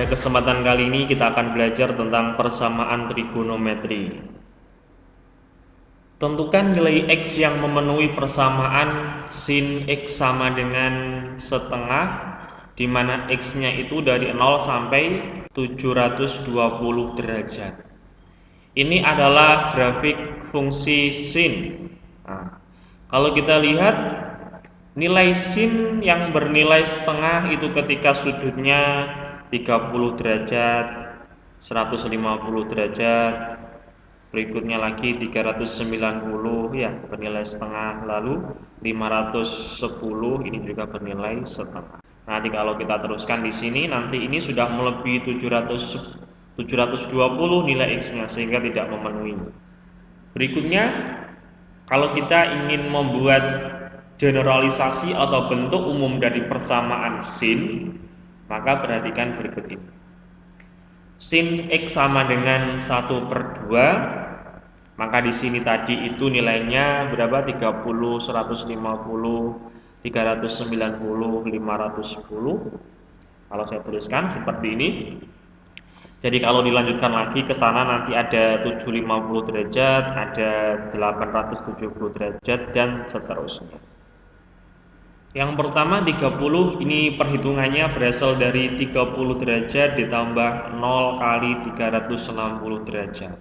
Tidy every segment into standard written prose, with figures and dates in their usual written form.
Pada kesempatan kali ini kita akan belajar tentang persamaan trigonometri. Tentukan nilai X yang memenuhi persamaan sin X sama dengan setengah, di mana X-nya itu dari 0 sampai 720 derajat. Ini adalah grafik fungsi sin. Nah, kalau kita lihat nilai sin yang bernilai setengah itu ketika sudutnya 30 derajat, 150 derajat, berikutnya lagi 390 ya bernilai setengah, lalu 510 ini juga bernilai setengah. Nanti kalau kita teruskan di sini nanti ini sudah melebihi 720 nilai X-nya sehingga tidak memenuhi. Berikutnya kalau kita ingin membuat generalisasi atau bentuk umum dari persamaan sin, maka perhatikan berikut ini. Sin X sama dengan 1/2, maka di sini tadi itu nilainya berapa? 30, 150, 390, 510. Kalau saya tuliskan seperti ini. Jadi kalau dilanjutkan lagi ke sana nanti ada 750 derajat, ada 870 derajat dan seterusnya. Yang pertama 30 ini perhitungannya berasal dari 30 derajat ditambah 0 kali 360 derajat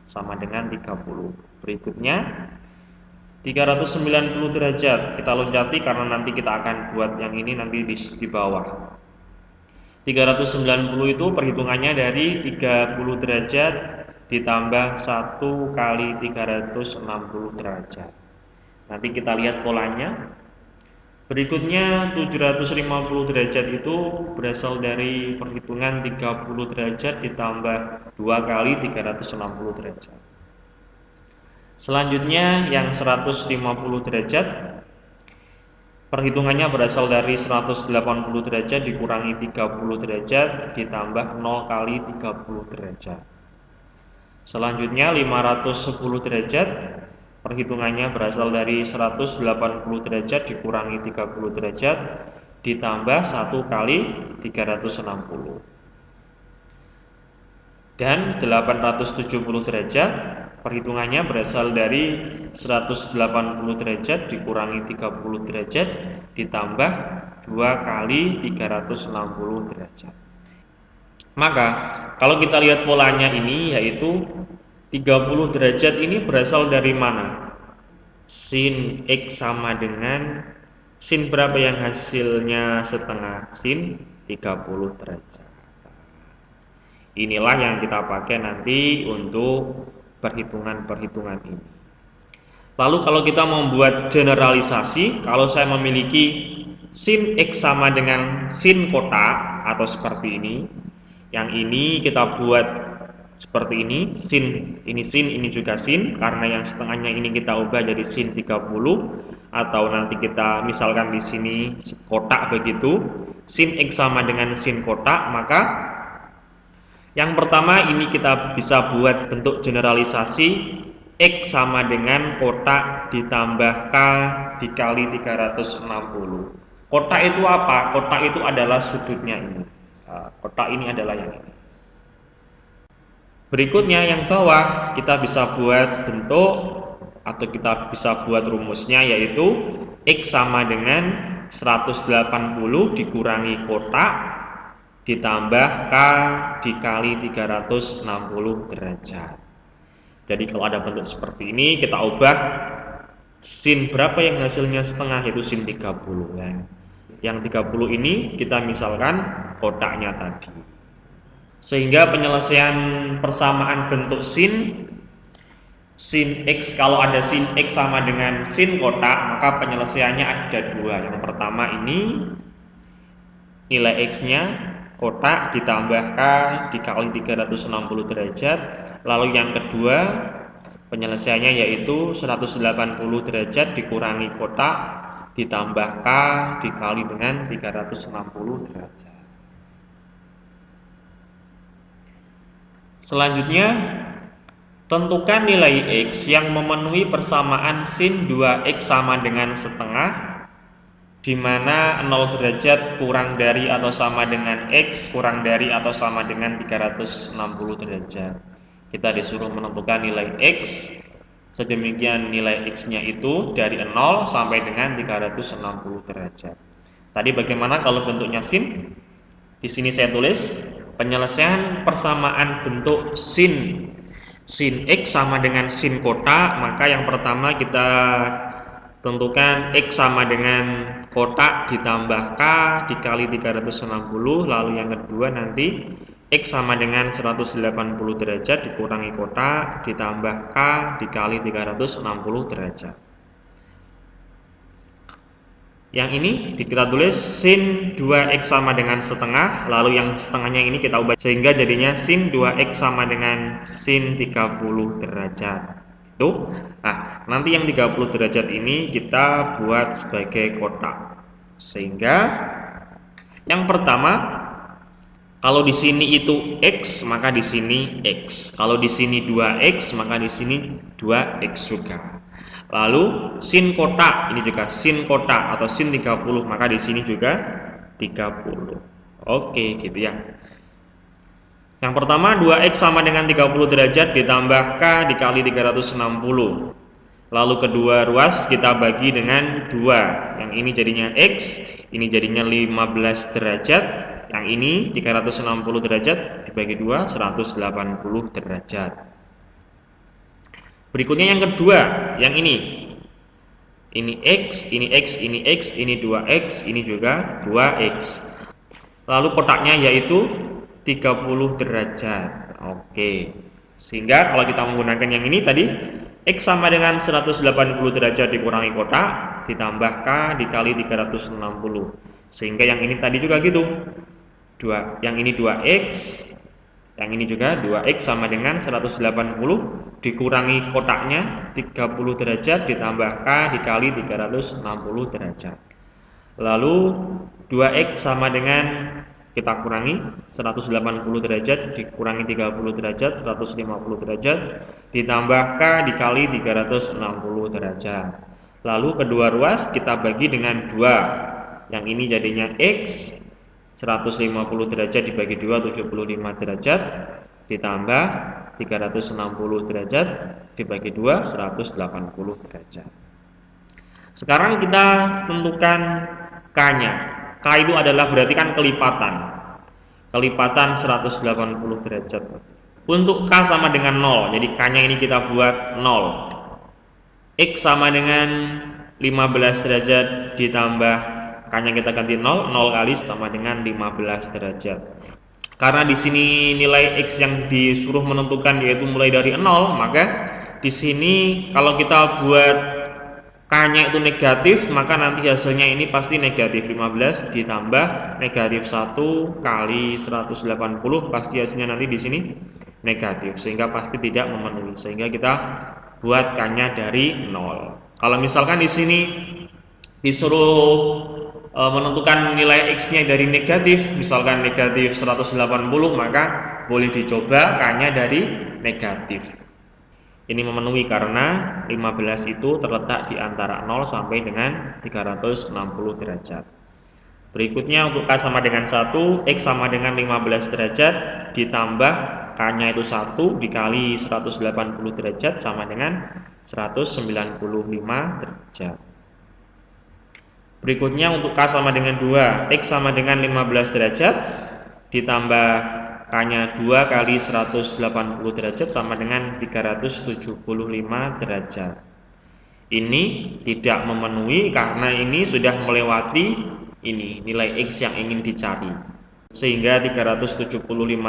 sama dengan 30. Berikutnya 390 derajat kita loncati karena nanti kita akan buat yang ini nanti di bawah. 390 itu perhitungannya dari 30 derajat ditambah 1 kali 360 derajat. Nanti kita lihat polanya. Berikutnya 750 derajat itu berasal dari perhitungan 30 derajat ditambah 2 kali 360 derajat. Selanjutnya yang 150 derajat perhitungannya berasal dari 180 derajat dikurangi 30 derajat ditambah 0 kali 30 derajat. Selanjutnya 510 derajat perhitungannya berasal dari 180 derajat dikurangi 30 derajat ditambah 1 kali 360. Dan 870 derajat perhitungannya berasal dari 180 derajat dikurangi 30 derajat ditambah 2 kali 360 derajat. Maka kalau kita lihat polanya ini yaitu 30 derajat ini berasal dari mana? Sin X sama dengan sin berapa yang hasilnya setengah? Sin 30 derajat. Inilah yang kita pakai nanti untuk perhitungan-perhitungan ini. Lalu kalau kita membuat generalisasi, kalau saya memiliki sin X sama dengan sin kotak atau seperti ini, yang ini kita buat seperti ini, sin, ini juga sin, karena yang setengahnya ini kita ubah jadi sin 30, atau nanti kita misalkan di sini kotak begitu, sin X sama dengan sin kotak, maka yang pertama ini kita bisa buat bentuk generalisasi X sama dengan kotak ditambah K dikali 360. Kotak itu apa? Kotak itu adalah sudutnya ini. Kotak ini adalah yang ini. Berikutnya yang bawah kita bisa buat bentuk atau kita bisa buat rumusnya yaitu X sama dengan 180 dikurangi kotak ditambah K dikali 360 derajat. Jadi kalau ada bentuk seperti ini kita ubah sin berapa yang hasilnya setengah yaitu sin 30 ya. Yang 30 ini kita misalkan kotaknya tadi. Sehingga penyelesaian persamaan bentuk sin X, kalau ada sin X sama dengan sin kotak, maka penyelesaiannya ada dua. Yang pertama ini nilai X-nya kotak ditambah K dikali 360 derajat. Lalu yang kedua penyelesaiannya yaitu 180 derajat dikurangi kotak ditambah K dikali dengan 360 derajat. Selanjutnya, tentukan nilai X yang memenuhi persamaan sin 2X sama dengan setengah, di mana 0 derajat kurang dari atau sama dengan X kurang dari atau sama dengan 360 derajat. Kita disuruh menentukan nilai X, sedemikian nilai X-nya itu dari 0 sampai dengan 360 derajat. Tadi bagaimana kalau bentuknya sin? Di sini saya tulis penyelesaian persamaan bentuk sin X sama dengan sin kotak, maka yang pertama kita tentukan X sama dengan kotak ditambah K dikali 360, lalu yang kedua nanti X sama dengan 180 derajat dikurangi kotak ditambah K dikali 360 derajat. Yang ini kita tulis sin 2X sama dengan setengah, lalu yang setengahnya ini kita ubah sehingga jadinya sin 2X sama dengan sin 30 derajat. Itu. Nah, nanti yang 30 derajat ini kita buat sebagai kotak. Sehingga yang pertama, kalau di sini itu X, maka di sini X. Kalau di sini 2X, maka di sini 2X juga. Lalu sin kotak, ini juga sin kotak atau sin 30, maka di sini juga 30. Oke, gitu ya. Yang pertama 2X sama dengan 30 derajat ditambah K dikali 360. Lalu kedua ruas kita bagi dengan 2. Yang ini jadinya X, ini jadinya 15 derajat. Yang ini 360 derajat dibagi 2, 180 derajat. Berikutnya yang kedua, yang ini. Ini X, ini X, ini X, ini 2X, ini juga 2X. Lalu kotaknya yaitu 30 derajat. Oke. Sehingga kalau kita menggunakan yang ini tadi, X sama dengan 180 derajat dikurangi kotak ditambah K dikali 360. Sehingga yang ini tadi juga gitu. Yang ini 2X, yang ini juga 2X sama dengan 180 dikurangi kotaknya 30 derajat ditambah K dikali 360 derajat. Lalu 2X sama dengan kita kurangi 180 derajat dikurangi 30 derajat 150 derajat ditambah K dikali 360 derajat. Lalu kedua ruas kita bagi dengan 2. Yang ini jadinya X 150 derajat dibagi 2 75 derajat ditambah 360 derajat dibagi 2 180 derajat. Sekarang kita tentukan K-nya. K itu adalah berarti kan kelipatan. Kelipatan 180 derajat. Untuk K sama dengan 0. Jadi K-nya ini kita buat 0. X sama dengan 15 derajat ditambah K-nya kita ganti 0. 0 kali sama dengan 15 derajat. Karena di sini nilai X yang disuruh menentukan yaitu mulai dari 0, maka di sini kalau kita buat K-nya itu negatif, maka nanti hasilnya ini pasti negatif 15 ditambah negatif 1 kali 180 pasti hasilnya nanti di sini negatif sehingga pasti tidak memenuhi. Sehingga kita buat K-nya dari 0. Kalau misalkan di sini disuruh menentukan nilai X-nya dari negatif, misalkan negatif 180, maka boleh dicoba K-nya dari negatif. Ini memenuhi karena 15 itu terletak di antara 0 sampai dengan 360 derajat. Berikutnya untuk K sama dengan 1, X sama dengan 15 derajat ditambah K-nya itu 1 dikali 180 derajat sama dengan 195 derajat. Berikutnya untuk K sama dengan 2, X sama dengan 15 derajat ditambah K-nya 2 kali 180 derajat sama dengan 375 derajat. Ini tidak memenuhi karena ini sudah melewati ini nilai X yang ingin dicari. Sehingga 375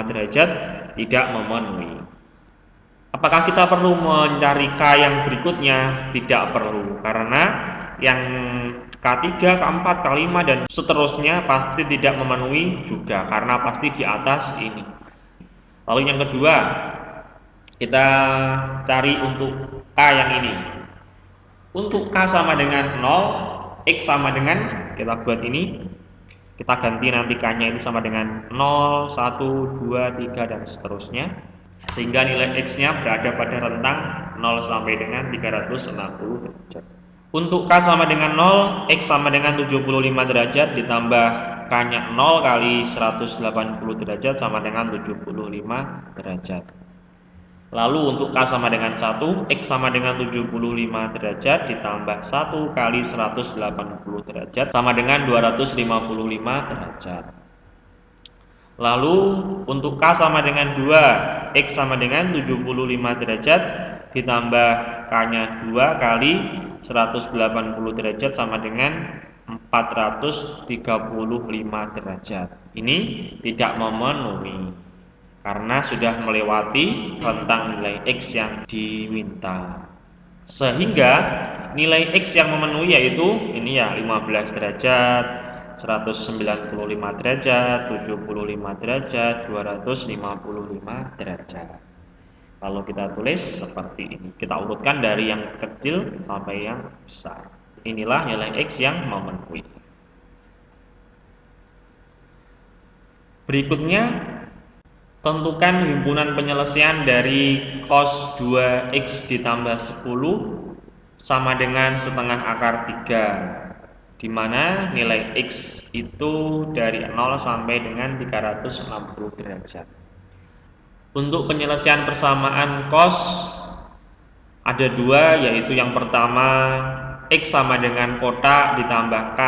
derajat tidak memenuhi. Apakah kita perlu mencari K yang berikutnya? Tidak perlu, karena yang K3, K4, K5 dan seterusnya pasti tidak memenuhi juga karena pasti di atas ini. Lalu yang kedua, kita cari untuk K yang ini. Untuk K sama dengan 0, X sama dengan, kita buat ini, kita ganti nanti K-nya ini sama dengan 0, 1, 2, 3 dan seterusnya. Sehingga nilai X-nya berada pada rentang 0 sampai dengan 360 derajat. Untuk K sama dengan 0, X sama dengan 75 derajat ditambah K-nya 0 kali 180 derajat sama dengan 75 derajat. Lalu untuk K sama dengan 1, X sama dengan 75 derajat ditambah 1 kali 180 derajat sama dengan 255 derajat. Lalu untuk K sama dengan 2, X sama dengan 75 derajat ditambah K-nya 2 kali 180 derajat sama dengan 435 derajat. Ini tidak memenuhi karena sudah melewati rentang nilai X yang diminta. Sehingga nilai X yang memenuhi yaitu ini ya 15 derajat, 195 derajat, 75 derajat, 255 derajat. Kalau kita tulis seperti ini, kita urutkan dari yang kecil sampai yang besar. Inilah nilai X yang memenuhi. Berikutnya, tentukan himpunan penyelesaian dari cos 2X ditambah 10 sama dengan setengah akar 3, di mana nilai X itu dari 0 sampai dengan 360 derajat. Untuk penyelesaian persamaan cos ada dua, yaitu yang pertama X sama dengan kotak ditambah K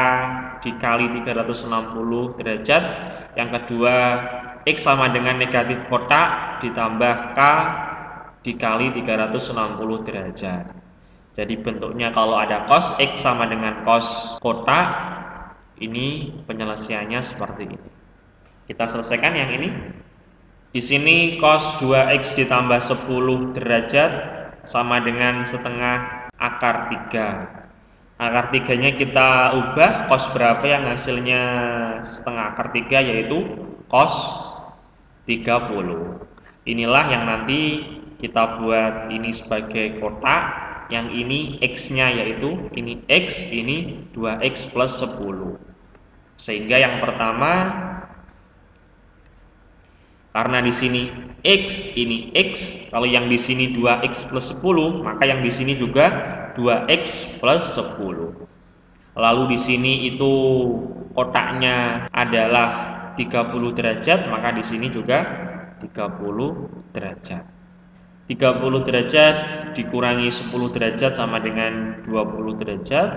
dikali 360 derajat. Yang kedua X sama dengan negatif kotak ditambah K dikali 360 derajat. Jadi bentuknya kalau ada cos X sama dengan cos kotak, ini penyelesaiannya seperti ini. Kita selesaikan yang ini. Di sini cos 2X ditambah 10 derajat sama dengan setengah akar 3. Akar 3-nya kita ubah, cos berapa yang hasilnya setengah akar 3, yaitu cos 30. Inilah yang nanti kita buat ini sebagai kotak, yang ini X-nya yaitu ini X, ini 2X plus 10. Sehingga yang pertama, karena di sini X, ini X, kalau yang di sini 2X plus 10, maka yang di sini juga 2X plus 10. Lalu di sini itu kotaknya adalah 30 derajat, maka di sini juga 30 derajat. 30 derajat dikurangi 10 derajat sama dengan 20 derajat.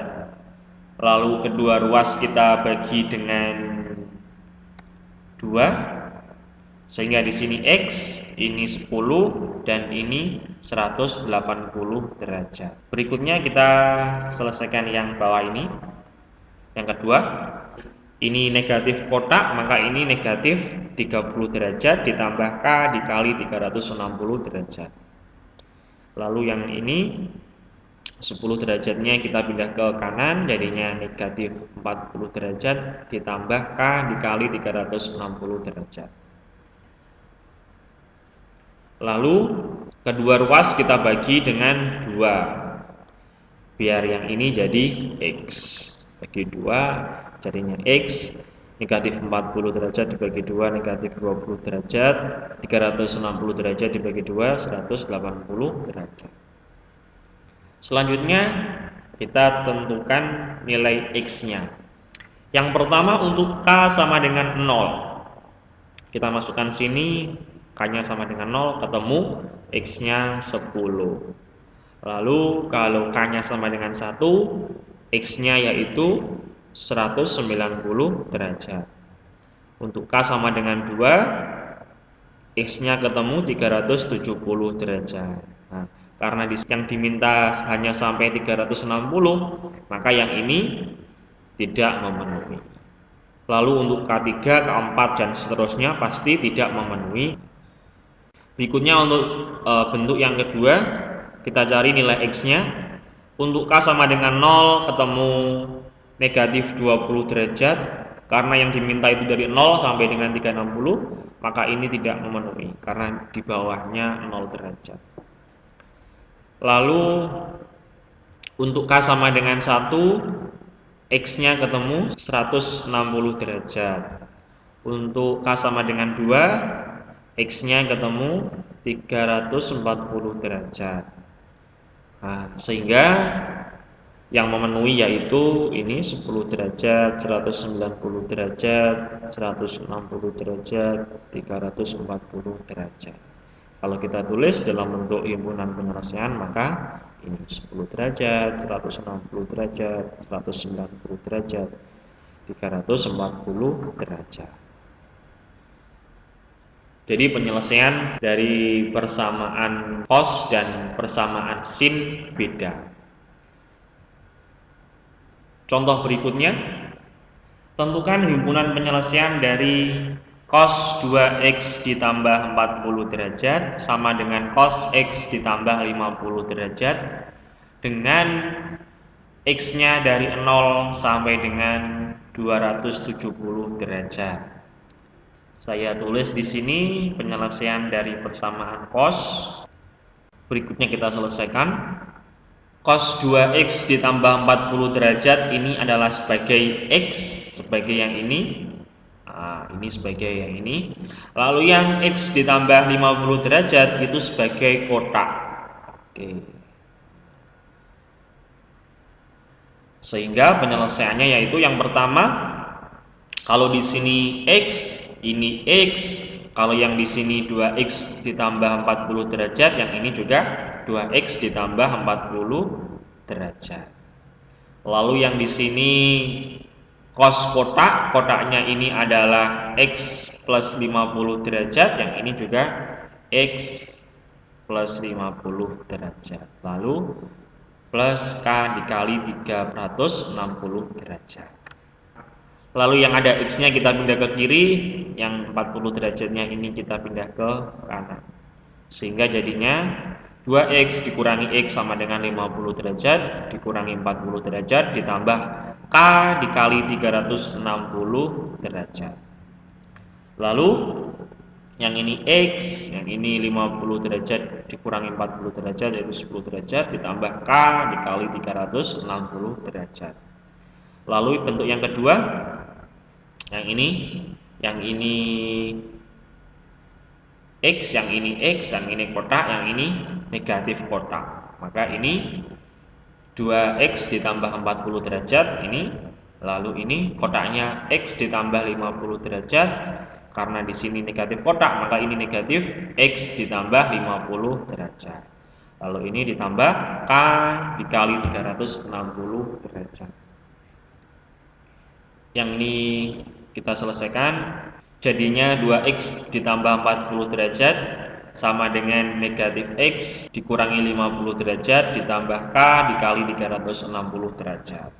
Lalu kedua ruas kita bagi dengan 2. Sehingga di sini X, ini 10, dan ini 180 derajat. Berikutnya kita selesaikan yang bawah ini. Yang kedua, ini negatif kotak, maka ini negatif 30 derajat ditambah K dikali 360 derajat. Lalu yang ini 10 derajatnya kita pindah ke kanan, jadinya negatif 40 derajat ditambah K dikali 360 derajat. Lalu kedua ruas kita bagi dengan 2, biar yang ini jadi X. Bagi 2 jadinya X, negatif 40 derajat dibagi 2, negatif 20 derajat, 360 derajat dibagi 2, 180 derajat. Selanjutnya kita tentukan nilai X-nya. Yang pertama untuk K sama dengan 0. Kita masukkan sini, K-nya sama dengan 0, ketemu X-nya 10. Lalu kalau K-nya sama dengan 1, X-nya yaitu 190 derajat. Untuk K sama dengan 2, X-nya ketemu 370 derajat. Nah, karena yang diminta hanya sampai 360, maka yang ini tidak memenuhi. Lalu untuk K3, K4, dan seterusnya pasti tidak memenuhi. Berikutnya untuk bentuk yang kedua, kita cari nilai X-nya. Untuk K sama dengan 0 ketemu negatif 20 derajat. Karena yang diminta itu dari 0 sampai dengan 360, maka ini tidak memenuhi karena di bawahnya 0 derajat. Lalu untuk K sama dengan 1, X-nya ketemu 160 derajat. Untuk K sama dengan 2, X-nya ketemu 340 derajat. Nah, sehingga Yang memenuhi yaitu ini 10 derajat, 190 derajat, 160 derajat, 340 derajat. Kalau kita tulis dalam bentuk himpunan penyelesaian maka ini 10 derajat, 160 derajat, 190 derajat, 340 derajat. Jadi penyelesaian dari persamaan cos dan persamaan sin beda. Contoh berikutnya, tentukan himpunan penyelesaian dari cos 2x ditambah 40 derajat sama dengan cos x ditambah 50 derajat dengan x-nya dari 0 sampai dengan 270 derajat. Saya tulis di sini penyelesaian dari persamaan cos. Berikutnya kita selesaikan. Cos 2x ditambah 40 derajat ini adalah sebagai x, sebagai yang ini. Nah, ini sebagai yang ini. Lalu yang x ditambah 50 derajat itu sebagai kotak. Oke. Sehingga penyelesaiannya yaitu yang pertama, kalau di sini x, ini x. Kalau yang di sini 2x ditambah 40 derajat, yang ini juga 2x ditambah 40 derajat. Lalu yang di sini cos kotak, kotaknya ini adalah x plus 50 derajat, yang ini juga x plus 50 derajat. Lalu plus k dikali 360 derajat. Lalu yang ada x-nya kita pindah ke kiri, yang 40 derajatnya ini kita pindah ke kanan. Sehingga jadinya 2x dikurangi x sama dengan 50 derajat, dikurangi 40 derajat, ditambah k dikali 360 derajat. Lalu yang ini x, yang ini 50 derajat dikurangi 40 derajat yaitu 10 derajat, ditambah k dikali 360 derajat. Lalu bentuk yang kedua, yang ini x, yang ini kotak, yang ini negatif kotak. Maka ini 2x ditambah 40 derajat ini, lalu ini kotaknya x ditambah 50 derajat. Karena di sini negatif kotak, maka ini negatif x ditambah 50 derajat. Lalu ini ditambah k dikali 360 derajat. Yang ini kita selesaikan, jadinya 2x ditambah 40 derajat sama dengan negatif x dikurangi 50 derajat ditambah k dikali 360 derajat.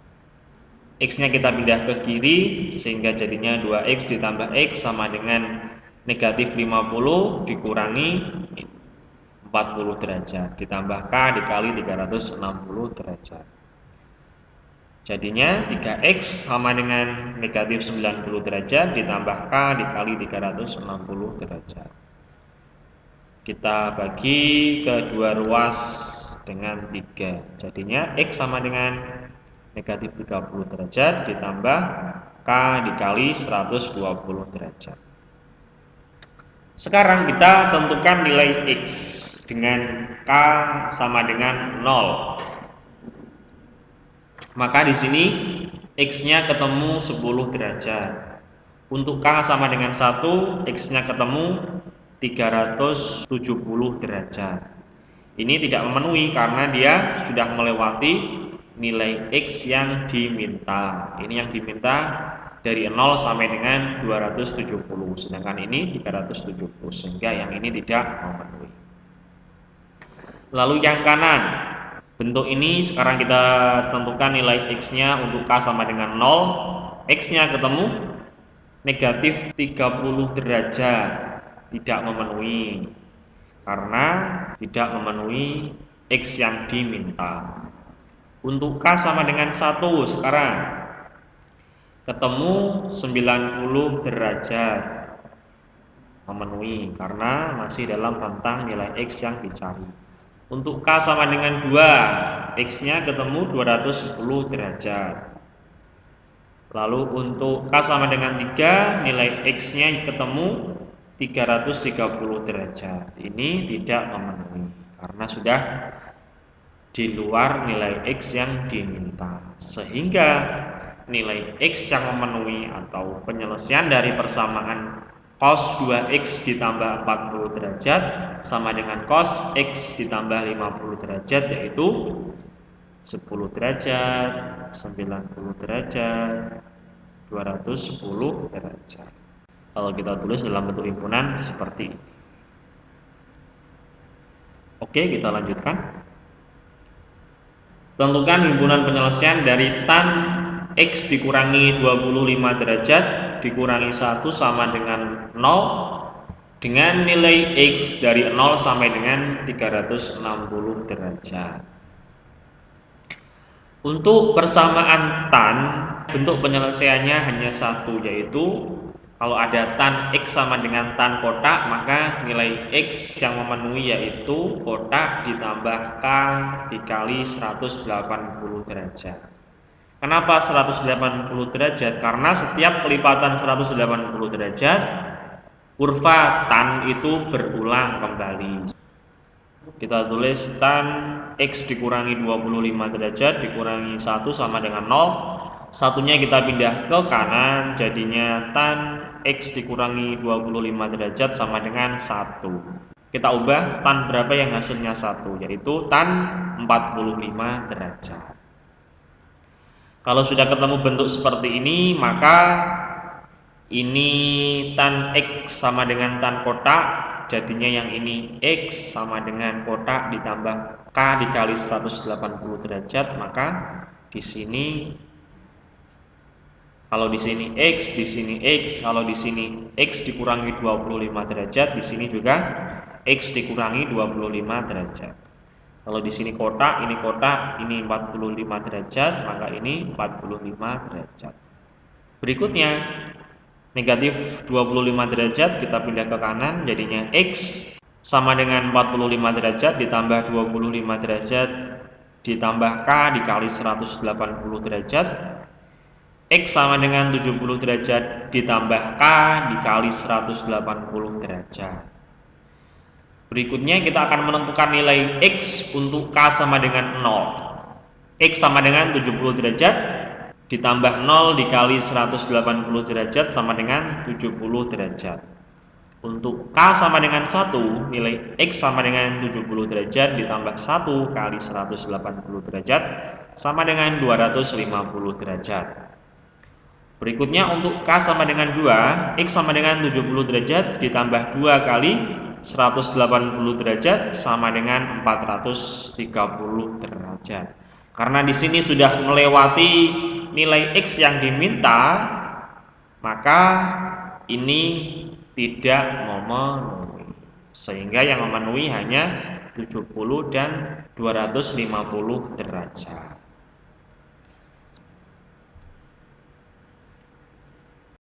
X-nya kita pindah ke kiri sehingga jadinya 2x ditambah x sama dengan negatif 50 dikurangi 40 derajat ditambah k dikali 360 derajat. Jadinya 3x sama dengan negatif 90 derajat ditambah k dikali 360 derajat. Kita bagi ke dua ruas dengan 3. Jadinya x sama dengan negatif 30 derajat ditambah k dikali 120 derajat. Sekarang kita tentukan nilai x dengan k sama dengan 0. Maka di sini x-nya ketemu 10 derajat. Untuk k sama dengan 1, x-nya ketemu 370 derajat. Ini tidak memenuhi karena dia sudah melewati nilai x yang diminta. Ini yang diminta dari 0 sampai dengan 270, sedangkan ini 370, sehingga yang ini tidak memenuhi. Lalu yang kanan, bentuk ini sekarang kita tentukan nilai x-nya untuk k sama dengan 0. X-nya ketemu negatif 30 derajat, tidak memenuhi karena tidak memenuhi x yang diminta. Untuk k sama dengan 1 sekarang ketemu 90 derajat, memenuhi karena masih dalam rentang nilai x yang dicari. Untuk k sama dengan 2, x-nya ketemu 210 derajat. Lalu untuk k sama dengan 3, nilai x-nya ketemu 330 derajat. Ini tidak memenuhi karena sudah di luar nilai X yang diminta, sehingga nilai X yang memenuhi atau penyelesaian dari persamaan cos 2X ditambah 40 derajat sama dengan cos X ditambah 50 derajat, yaitu 10 derajat, 90 derajat, 210 derajat. Kalau kita tulis dalam bentuk himpunan seperti ini. Oke, kita lanjutkan. Tentukan himpunan penyelesaian dari tan X dikurangi 25 derajat dikurangi 1 sama dengan 0 dengan nilai X dari 0 sampai dengan 360 derajat. Untuk persamaan tan, bentuk penyelesaiannya hanya satu, yaitu kalau ada tan X sama dengan tan kotak, maka nilai X yang memenuhi yaitu kotak ditambah K dikali 180 derajat. Kenapa 180 derajat? Karena setiap kelipatan 180 derajat, kurva tan itu berulang kembali. Kita tulis tan X dikurangi 25 derajat dikurangi 1 sama dengan 0. Satunya kita pindah ke kanan, jadinya tan X dikurangi 25 derajat sama dengan 1. Kita ubah tan berapa yang hasilnya 1, yaitu tan 45 derajat. Kalau sudah ketemu bentuk seperti ini, maka ini tan X sama dengan tan kotak, jadinya yang ini X sama dengan kotak ditambah K dikali 180 derajat, maka di sini kalau di sini X, di sini X, kalau di sini X dikurangi 25 derajat, di sini juga X dikurangi 25 derajat. Kalau di sini kotak, ini 45 derajat, maka ini 45 derajat. Berikutnya, negatif 25 derajat kita pindah ke kanan, jadinya X sama dengan 45 derajat ditambah 25 derajat ditambah K dikali 180 derajat. X sama dengan 70 derajat ditambah K dikali 180 derajat. Berikutnya kita akan menentukan nilai X untuk K sama dengan 0. X sama dengan 70 derajat ditambah 0 dikali 180 derajat sama dengan 70 derajat. Untuk K sama dengan 1, nilai X sama dengan 70 derajat ditambah 1 kali 180 derajat sama dengan 250 derajat. Berikutnya untuk K sama dengan 2, X sama dengan 70 derajat ditambah 2 kali 180 derajat sama dengan 430 derajat. Karena di sini sudah melewati nilai X yang diminta, maka ini tidak memenuhi. Sehingga yang memenuhi hanya 70 dan 250 derajat.